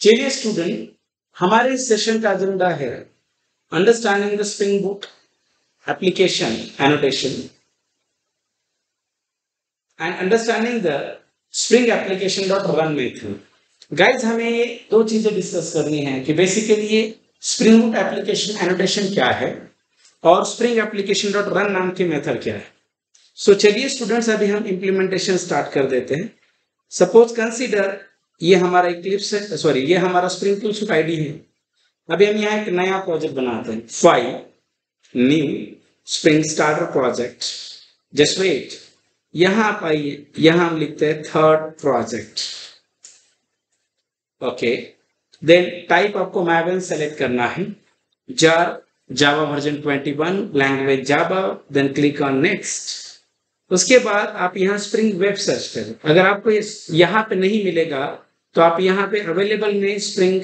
चलिए स्टूडेंट, हमारे इस सेशन का एजेंडा है understanding the spring Boot application annotation and understanding the spring application dot run method. Guys, हमें दो चीजें डिस्कस करनी है कि बेसिकली ये स्प्रिंग बूट एप्लीकेशन एनोटेशन क्या है और स्प्रिंग एप्लीकेशन डॉट रन नाम की मेथड क्या है। सो चलिए स्टूडेंट्स, अभी हम इम्प्लीमेंटेशन स्टार्ट कर देते हैं। सपोज कंसीडर ये हमारा इक्लिप्स है, सॉरी ये हमारा स्प्रिंग टूल सूट आईडी है। अभी हम यहाँ एक नया प्रोजेक्ट बनाते हैं, file new spring starter project. Just wait, यहाँ आप आइए, यहाँ हम लिखते हैं third project. Okay, then type आपको मैवन सेलेक्ट करना है, jar Java version 21 language Java, then click on next. उसके बाद आप यहाँ स्प्रिंग वेब सर्च करें। अगर आपको यहाँ पे नहीं मिलेगा तो आप यहाँ पे अवेलेबल में स्प्रिंग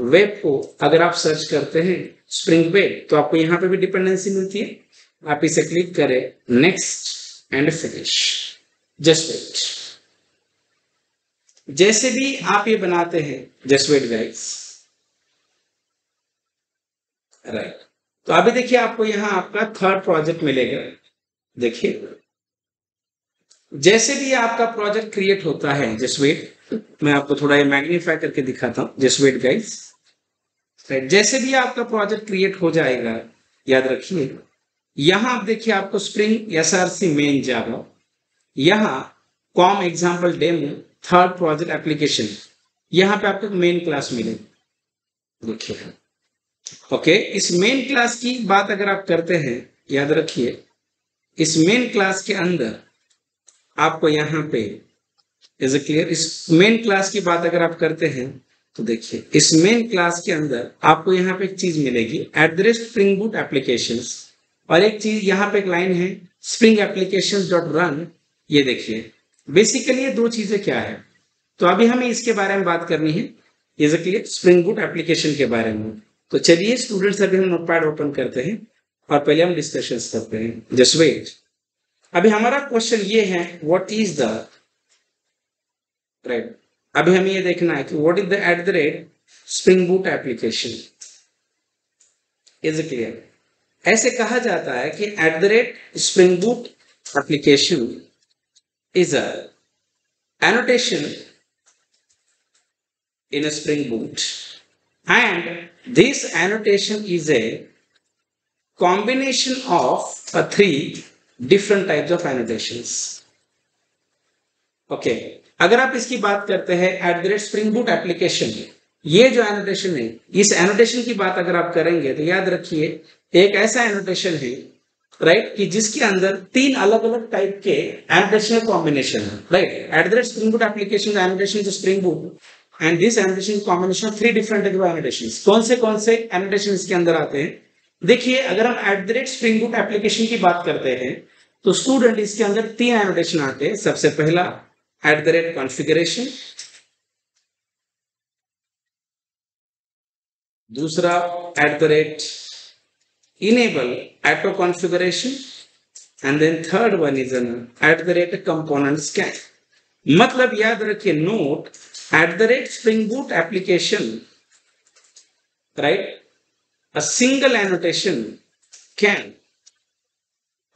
वेब को अगर आप सर्च करते हैं स्प्रिंग वेब, तो आपको यहाँ पे भी डिपेंडेंसी मिलती है। आप इसे क्लिक करें, next and finish. Just wait, जैसे भी आप ये बनाते हैं, जस्ट वेट गाइस, राइट। तो अभी देखिए आपको यहाँ आपका थर्ड प्रोजेक्ट मिलेगा। देखिए जैसे भी आपका प्रोजेक्ट क्रिएट होता है, जस्ट वेट, मैं आपको थोड़ा ये मैग्नीफाई करके दिखाता हूं। Just wait guys, right. जैसे भी आपका प्रोजेक्ट क्रिएट हो जाएगा, याद रखिए यहां आप देखिए आपको स्प्रिंग एसआरसी मेन जावा, यहाँ com example demo third project application, यहाँ पे आपको मेन क्लास मिलेगी। देखिए ओके, इस मेन क्लास की बात अगर आप करते हैं, याद रखिए इस मेन क्लास के अंदर आपको यहाँ पे इज ए क्लियर, इस मेन क्लास की बात अगर आप करते हैं तो देखिए इस मेन क्लास के अंदर आपको यहाँ पे एक चीज मिलेगी @स्प्रिंग बूट एप्लीकेशंस, और एक चीज यहाँ पे एक लाइन है स्प्रिंग एप्लीकेशंस डॉट रन। ये देखिए बेसिकली ये दो चीजें क्या है, तो अभी हमें इसके बारे में बात करनी है, is a clear spring Boot application के बारे में। तो चलिए स्टूडेंट्स, अभी हम नोटपैड ओपन करते हैं और पहले हम डिस्कशन करते हैं। जस्ट वेट, अभी हमारा क्वेश्चन ये है व्हाट इज द, राइट, अभी हमें ये देखना है कि what is the @spring Boot application. Is clear, ऐसे कहा जाता है कि @spring Boot application is a annotation in a Spring boot and this annotation is a combination of 3 different types of annotations. Okay, अगर आप इसकी बात करते हैं @स्प्रिंग बूट एप्लीकेशन, ये जो एनोटेशन है, इस एनोटेशन की बात अगर आप करेंगे तो याद रखिए एक ऐसा एनोटेशन है, राइट, कि जिसके अंदर 3 अलग अलग टाइप के एनोटेशन कॉम्बिनेशन है, right. @Spring Boot application annotation is spring boot and this annotation combination of 3 different type of annotations. कौन से एनोटेशन इसके अंदर आते हैं? देखिए अगर हम @स्प्रिंग बूट एप्लीकेशन की बात करते हैं तो स्टूडेंट इसके अंदर 3 एनोटेशन आते हैं। सबसे पहला @कॉन्फ़िगरेशन, दूसरा @enable auto configuration and then third one is @component scan। मतलब याद रखिए, note @Spring Boot application, right, a single annotation can,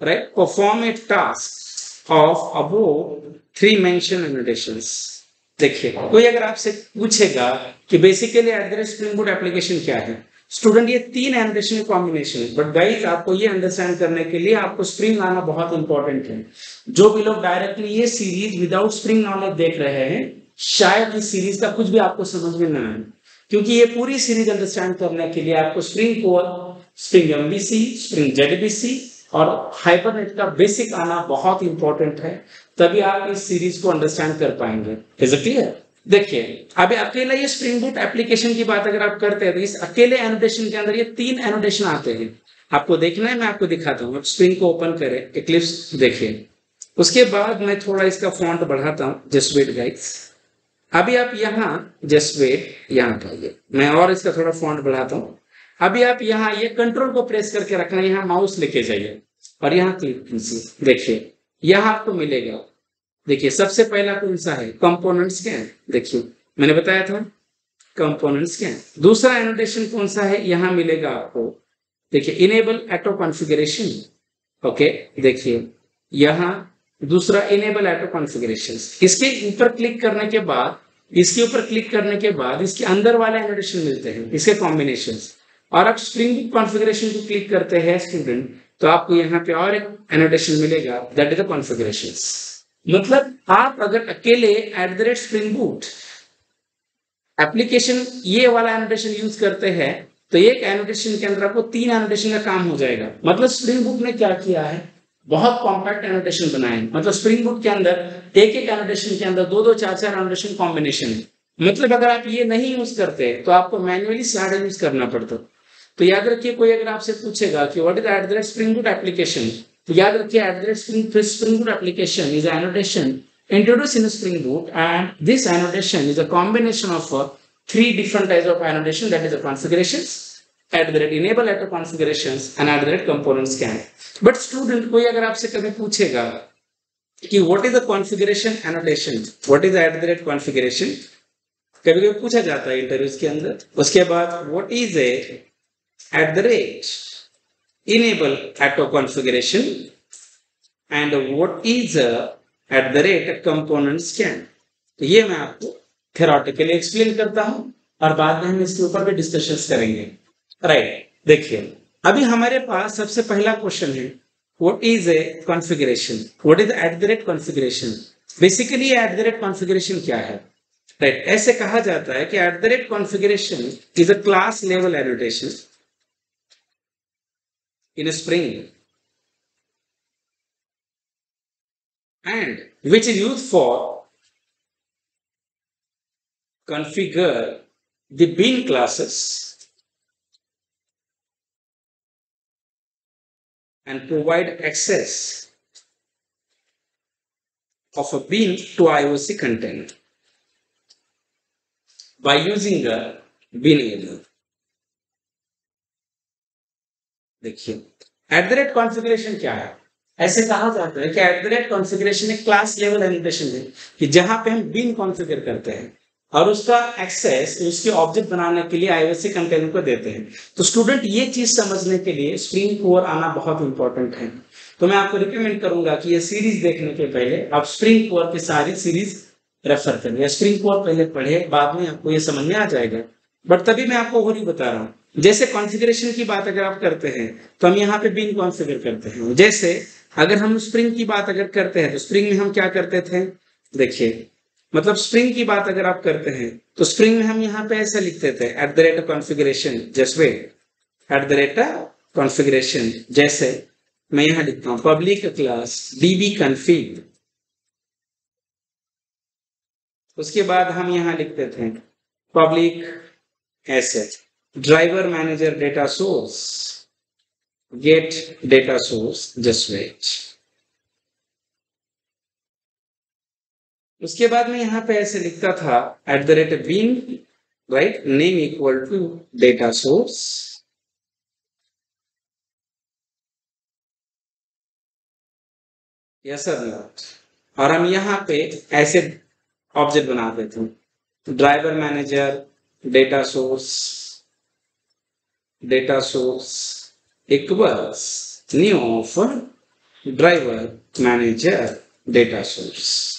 right, perform a task of above 3 mentioned annotations। देखिए कोई अगर आपसे पूछेगा कि बेसिकली @स्प्रिंग बूट एप्लीकेशन क्या है, स्टूडेंट ये 3 एनोटेशन कॉम्बिनेशन है। बट गाइस, आपको ये अंडरस्टैंड करने के लिए आपको स्प्रिंग आना बहुत इंपॉर्टेंट है। जो भी लोग डायरेक्टली ये सीरीज विदाउट स्प्रिंग नॉलेज देख रहे हैं, शायद इस सीरीज का कुछ भी आपको समझ में ना आए, क्योंकि ये पूरी सीरीज अंडरस्टैंड करने के लिए आपको spring core, spring MVC, spring जेडबीसी और हाइबरनेट का बेसिक आना बहुत इंपॉर्टेंट है, तभी आप इस सीरीज को अंडरस्टैंड कर पाएंगे। Is it clear? देखिए अभी अकेला ये स्प्रिंग बूट एप्लीकेशन की बात अगर आप करते हैं तो इस अकेले एनोटेशन के अंदर ये 3 एनोटेशन आते हैं। आपको देखना है, मैं आपको दिखाता हूँ। स्प्रिंग को ओपन करें, इक्लिप्स देखिए, उसके बाद मैं थोड़ा इसका फॉन्ट बढ़ाता हूँ। जस्ट वेट गाइस, अभी आप यहाँ जस्ट वेट, यहाँ आइए, मैं और इसका थोड़ा फॉन्ट बढ़ाता हूँ। अभी आप यहाँ ये कंट्रोल को प्रेस करके रखना, यहाँ माउस लेके जाइए और यहाँ क्लिक कीजिए। देखिए यहाँ आपको मिलेगा, देखिए सबसे पहला कौन सा है, कंपोनेंट्स क्या है। देखिए मैंने बताया था कंपोनेंट स्कैन। दूसरा एनोटेशन कौन सा है, यहां मिलेगा आपको, देखिए इनेबल ऑटो कॉन्फ़िगरेशन। ओके, देखिए यहां दूसरा इनेबल ऑटो कॉन्फ़िगरेशन, इसके ऊपर क्लिक करने के बाद, इसके अंदर वाले एनोटेशन मिलते हैं, इसके कॉम्बिनेशंस। और आप स्प्रिंग बुक कॉन्फ़िगरेशन को क्लिक करते हैं स्टूडेंट, तो आपको यहाँ पे और एक एनोटेशन मिलेगा, दैट इज द कॉन्फ़िगरेशंस। मतलब आप अगर अकेले @spring boot एप्लीकेशन ये वाला एनोटेशन यूज करते हैं, तो एक एनोटेशन के अंदर आपको 3 एनोटेशन का काम हो जाएगा। मतलब स्प्रिंग बुक ने क्या किया है, बहुत कॉम्पैक्ट एनोटेशन बनाए हैं। मतलब स्प्रिंग बुक के अंदर एक एनोटेशन के अंदर 2-2, 4-4 एनोटेशन कॉम्बिनेशन है। मतलब अगर आप ये नहीं यूज करते तो आपको मैन्युअली सारे यूज करना पड़ता। तो याद रखिए, कोई अगर आपसे पूछेगा कि what is @spring boot application, तो याद रखिए @spring boot application is annotation introduced in Spring Boot, and this annotation is a combination of 3 different types of annotation, that is the configurations, enable auto configurations, and component scan. But student, कोई अगर आपसे कभी पूछेगा कि what is the configuration annotation, what is the configuration, कभी कभी पूछा जाता है इंटरव्यूज के अंदर। उसके बाद what is a enable auto configuration, and what is component scan। तो ये मैं आपको थ्योरेटिकली एक्सप्लेन करता हूं और बाद में हम इसके ऊपर भी डिस्कशंस करेंगे। राइट, देखिए अभी हमारे पास सबसे पहला क्वेश्चन है, what is a configuration, what is configuration. Basically configuration क्या है, राइट। ऐसे कहा जाता है कि configuration is a class level annotation in spring and which is used for configure the bean classes and provide access of a bean to IOC container by using a bean. देखिए configuration क्या है, ऐसे कहा जाता है कि configuration एक class level annotation है कि जहां पे हम बीन कॉन्फ़िगर करते हैं और उसका एक्सेस उसके ऑब्जेक्ट बनाने के लिए आईओसी कंटेनर को देते हैं। तो स्टूडेंट, ये चीज समझने के लिए स्प्रिंग कोर आना बहुत इंपॉर्टेंट है। तो मैं आपको रिकमेंड करूंगा कि ये सीरीज देखने के पहले आप स्प्रिंग कोर की सारी सीरीज रेफर करें, स्प्रिंग कोर पहले पढ़े, बाद में आपको ये समझ में आ जाएगा। बट तभी मैं आपको और ही बता रहा हूँ, जैसे कॉन्फ़िगरेशन की बात अगर आप करते हैं तो हम यहाँ पे बीन कॉन्फ़िगर करते हैं। जैसे अगर हम स्प्रिंग की बात अगर करते हैं तो स्प्रिंग में हम क्या करते थे, देखिए मतलब स्प्रिंग की बात अगर आप करते हैं तो स्प्रिंग में हम यहाँ पे ऐसा लिखते थे कॉन्फ़िगरेशन, जस्ट वेट, कॉन्फ़िगरेशन। जैसे मैं यहाँ लिखता हूँ पब्लिक क्लास dbconfig, उसके बाद हम यहाँ लिखते थे public asset driver manager data source get data source, just wait. उसके बाद में यहाँ पे ऐसे लिखता था @bin, right, name equal to data source, yes sir not. और हम यहाँ पे ऐसे ऑब्जेक्ट बनाते थे, driver manager data source equals new of driver manager data source,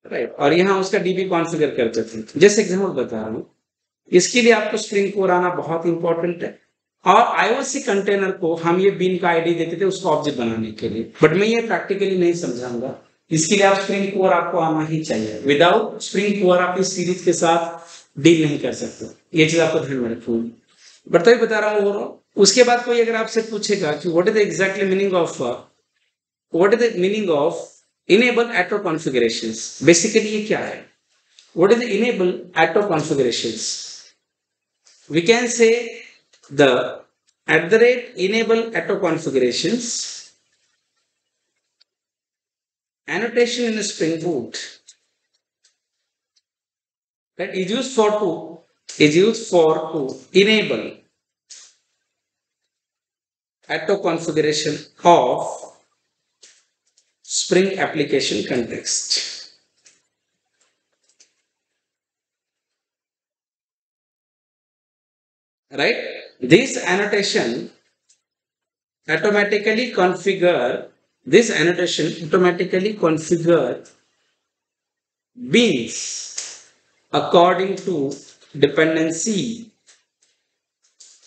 right. और यहाँ उसका डीबी कॉन्फ़िगर करते थे। जैसे एग्जांपल बता रहा हूँ, इसके लिए आपको स्प्रिंग कोर आना बहुत इंपॉर्टेंट है। और आईओसी कंटेनर को हम ये बीन का आईडी देते थे उसको ऑब्जेक्ट बनाने के लिए, बट मैं ये प्रैक्टिकली नहीं समझाऊंगा। इसके लिए आप स्प्रिंग कोर आपको आना ही चाहिए। विदाउट स्प्रिंग कोर आप इस सीरीज के साथ डील नहीं कर सकते, ये चीज आपको ध्यान में रखूंगी। बट तभी बता रहा हूँ। उसके बाद कोई अगर आपसे पूछेगा कि what is the exactly meaning of enable auto configurations, basically ये क्या है, what is the enable auto configurations? We can say the @enable auto configurations annotation in a Spring Boot that is used for to enable auto configuration of Spring application context. right? This annotation automatically configure beans according to dependency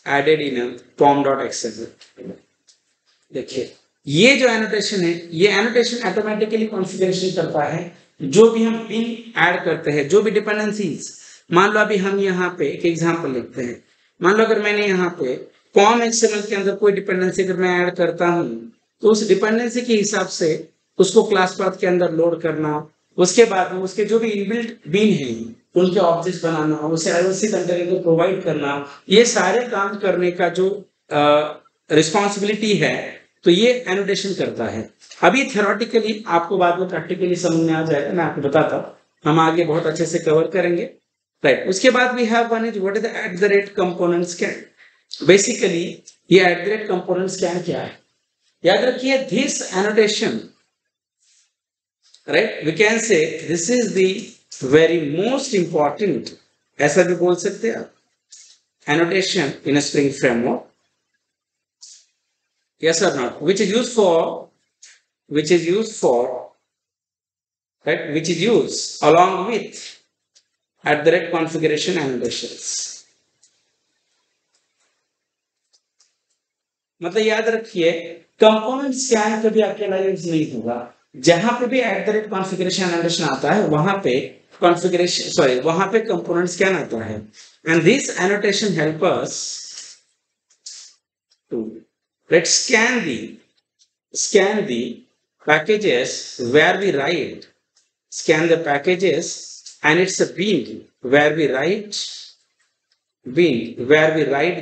added in a pom.xml. देखिए ये जो annotation है, ये annotation automatically configuration करता है जो भी हम बिन ऐड करते हैं, जो भी डिपेंडेंसीज। मान लो अभी हम यहाँ पे एक एग्जांपल लिखते हैं। मान लो अगर मैंने यहाँ पे पॉम एक्सएमएल के अंदर कोई डिपेंडेंसी अगर मैं ऐड करता हूँ तो उस डिपेंडेंसी के हिसाब से उसको क्लास पाथ के अंदर लोड करना, उसके बाद में उसके जो भी इनबिल्ट बिन है उनके ऑब्जेक्ट्स बनाना, उसे आईओसी कंटेनर प्रोवाइड करना, ये सारे काम करने का जो रिस्पॉन्सिबिलिटी है तो ये एनोटेशन करता है। अभी थ्योरेटिकली आपको बाद में प्रैक्टिकली समझ में आ जाएगा, मैं आपको बताता हूँ, हम आगे बहुत अच्छे से कवर करेंगे, राइट। उसके बाद we have one is what is the at the rate component scan. Basically ये at the rate component scan क्या है, याद रखिए this annotation, right, we can say this is the very most important, ऐसा भी बोल सकते हैं आप, annotation in a spring framework. Yes or not? Which is used along with at the rate configuration annotations. मतलब याद रखिए कंपोनेंट स्कैन कभी अकेला यूज नहीं होगा, जहां पे भी eight the rate configuration annotation आता है वहां पे वहां पे कंपोनेंट स्कैन आता है। And this annotation help us to let's scan the packages where we write, scan the packages and it's a bin where we write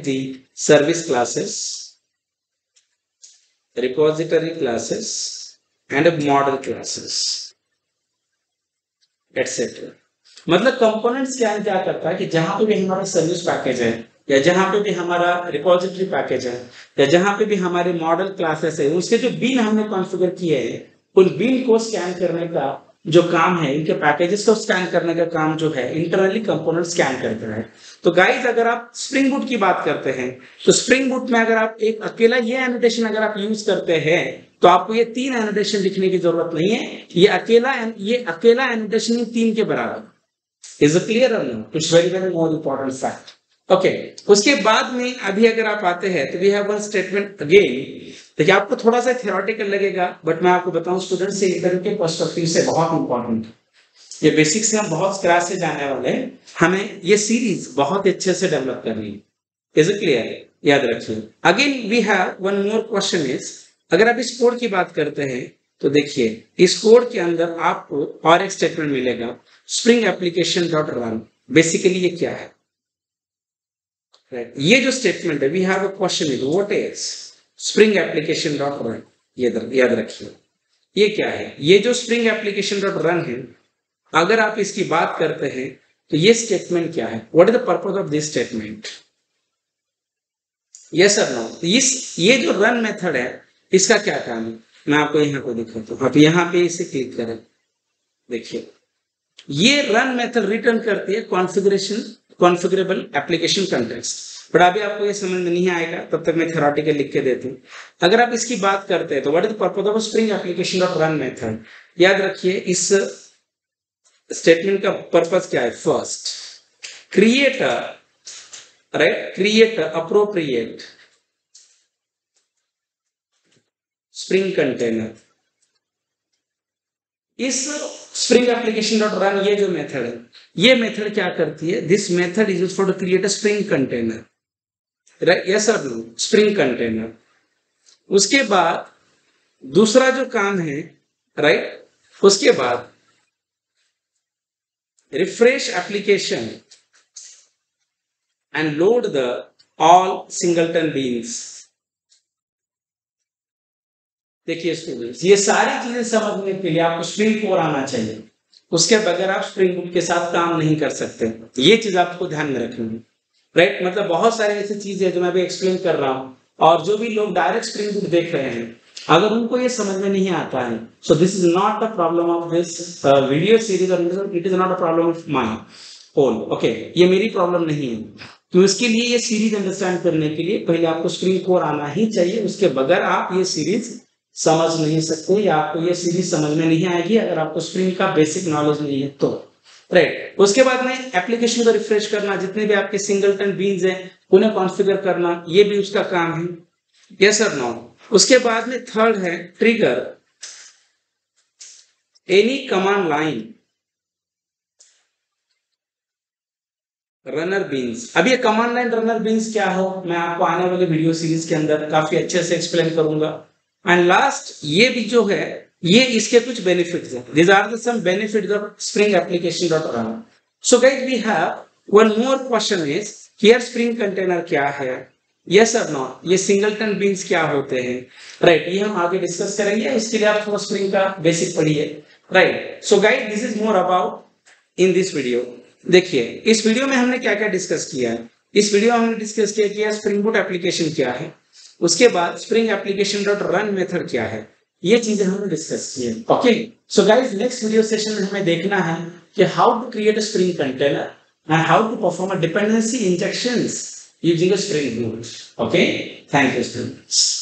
the service classes, repository classes and model classes etc. मतलब component scan क्या करता है कि जहां पे भी हमारा service package है या जहां पे भी हमारा रिपोजिटरी पैकेज है या जहां पे भी हमारे मॉडल क्लासेस है, उसके जो बिन हमने कॉन्फ़िगर किए हैं उन बिन को स्कैन करने का जो काम है, इनके पैकेजेस को स्कैन करने का काम जो है इंटरनली कंपोनेंट स्कैन करता है। तो गाइस अगर आप स्प्रिंग बूट की बात करते हैं तो स्प्रिंग बूट में अगर आप एक अकेला ये एनोटेशन अगर आप यूज करते हैं तो आपको ये 3 एनोटेशन लिखने की जरूरत नहीं है, ये अकेला एनोटेशन ही 3 के बराबर। इज इट क्लियर और no? It's very very more important fact. Okay, उसके बाद में अभी अगर आप आते हैं तो we have one statement again. देखिए आपको थोड़ा सा थ्योरेटिकल लगेगा बट मैं आपको बताऊं स्टूडेंट से इंटरव्यू के पर्सपेक्टिव से बहुत इंपॉर्टेंट है। ये बेसिक से हम बहुत स्क्रैच से जाने वाले हैं, हमें ये सीरीज बहुत अच्छे से डेवलप करनी है। Is it clear? याद रखिए। Again we have one more question is, अगर आप इस कोड की बात करते हैं तो देखिए इस कोड के अंदर आपको और एक स्टेटमेंट मिलेगा, Spring application dot run. Basically ये क्या है? Right. ये जो स्टेटमेंट है, we have a question is what is Spring application dot run. याद रखिए ये क्या है। ये जो स्प्रिंग एप्लीकेशन डॉट रन है, अगर आप इसकी बात करते हैं तो ये स्टेटमेंट क्या है, what is the purpose of this statement? Yes और नो? ये जो रन मेथड है इसका क्या काम है, मैं आपको यहाँ पे दिखाता हूँ। आप यहाँ पे इसे क्लिक करें, देखिए ये रन मेथड रिटर्न करती है कॉन्फ़िगरेबल एप्लीकेशन कंटेक्स्ट। बट अभी आपको ये समझ में नहीं आएगा, तब तक मैं थ्योरेटिकल लिख के देती हूँ। अगर आप इसकी बात करते हैं तो what is the purpose of Spring application dot run method? याद रखिए इस स्टेटमेंट का पर्पस क्या है? First, create appropriate Spring container. इस स्प्रिंग एप्लीकेशन डॉट रन ये जो मेथड है, ये मेथड क्या करती है? This method is used for to create a Spring container, right? Yes और नो? Spring container. उसके बाद दूसरा जो काम है, राइट, उसके बाद refresh application and load the all singleton beans. देखिए स्टूडेंट्स, ये सारी चीजें समझने के लिए आपको स्प्रिंग कोर आना चाहिए, उसके बगैर आप स्प्रिंग बूट के साथ काम नहीं कर सकते। ये चीज आपको ध्यान में रखनी है, राइट? मतलब बहुत सारी ऐसी चीजें हैं जो मैं भी एक्सप्लेन कर रहा हूँ, और जो भी लोग डायरेक्ट स्प्रिंग बूट देख रहे हैं अगर उनको ये समझ में नहीं आता है, so this is not a problem of this video series और it is not a problem of my own. Okay, ये मेरी प्रॉब्लम नहीं है, तो इसके लिए ये सीरीज अंडरस्टैंड करने के लिए पहले आपको स्प्रिंग कोर आना ही चाहिए, उसके बगैर आप ये सीरीज समझ नहीं सकते या आपको ये सीरीज समझ में नहीं आएगी अगर आपको स्प्रिंग का बेसिक नॉलेज नहीं है तो। राइट, उसके बाद में एप्लीकेशन को रिफ्रेश करना, जितने भी आपके सिंगलटन बीन्स हैं उन्हें कॉन्फ़िगर करना, ये भी उसका काम है। यस और नो। उसके बाद में थर्ड है trigger any command line runner beans. अब ये कमांड लाइन रनर बीन्स क्या हो, मैं आपको आने वाले वीडियो सीरीज के अंदर काफी अच्छे से एक्सप्लेन करूंगा। एंड लास्ट ये भी जो है ये इसके कुछ बेनिफिट्स हैं। These are the some benefits of Spring application.run. So guys, we have one more question is here Spring container क्या है? Yes or no? ये सिंगलटन बीन्स क्या होते हैं? राइट, ये हम आगे डिस्कस करेंगे, इसके लिए आप थोड़ा स्प्रिंग का बेसिक पढ़िए। Right, so guys this is more about in this video. देखिए इस वीडियो में हमने क्या क्या डिस्कस किया है। इस वीडियो में हमने डिस्कस किया कि स्प्रिंग बूट एप्लीकेशन क्या है, उसके बाद Spring application dot run method क्या है, ये चीजें हमने डिस्कस की है। Okay, so guys next video session में हमें देखना है कि how to create a Spring container and how to perform a dependency injections using a Spring Boot. Okay, thank you students.